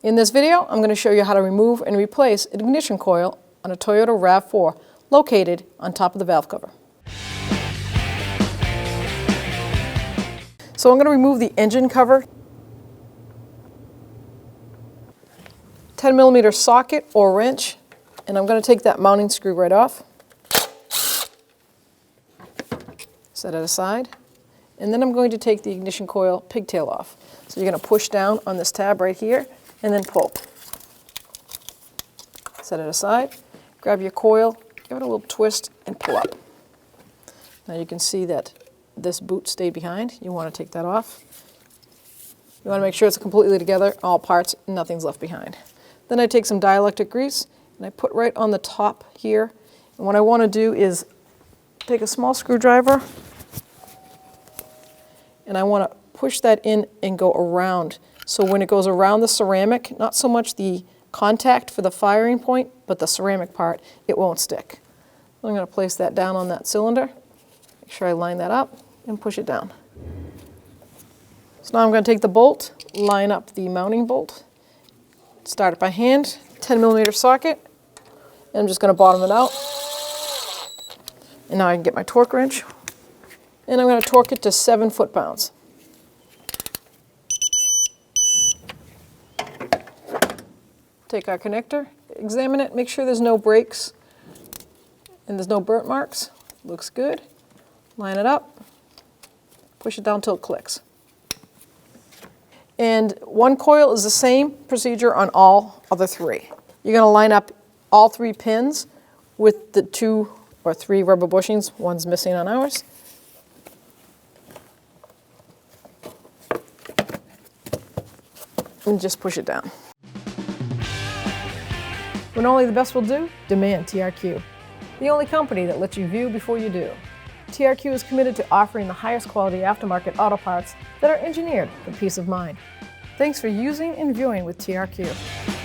In this video, I'm going to show you how to remove and replace an ignition coil on a Toyota Rav4 located on top of the valve cover. So I'm going to remove the engine cover, 10mm socket or wrench, and I'm going to take that mounting screw right off. Set it aside. And then I'm going to take the ignition coil pigtail off. So you're going to push down on this tab right here and then pull. Set it aside. Grab your coil, give it a little twist and pull up. Now you can see that this boot stayed behind. You want to take that off. You want to make sure it's completely together, all parts, nothing's left behind. Then I take some dielectric grease and I put right on the top here. And what I want to do is take a small screwdriver and I want to push that in and go around. So when it goes around the ceramic, not so much the contact for the firing point, but the ceramic part, it won't stick. I'm going to place that down on that cylinder. Make sure I line that up and push it down. So now I'm going to take the bolt, line up the mounting bolt, start it by hand, 10mm socket, and I'm just going to bottom it out. And now I can get my torque wrench, and I'm going to torque it to 7 foot-pounds. Take our connector, examine it, make sure there's no breaks and there's no burnt marks. Looks good. Line it up, push it down till it clicks. And one coil is the same procedure on all other 3. You're going to line up all 3 pins with the 2 or 3 rubber bushings. One's missing on ours. And just push it down. When only the best will do, demand TRQ. The only company that lets you view before you do. TRQ is committed to offering the highest quality aftermarket auto parts that are engineered for peace of mind. Thanks for using and viewing with TRQ.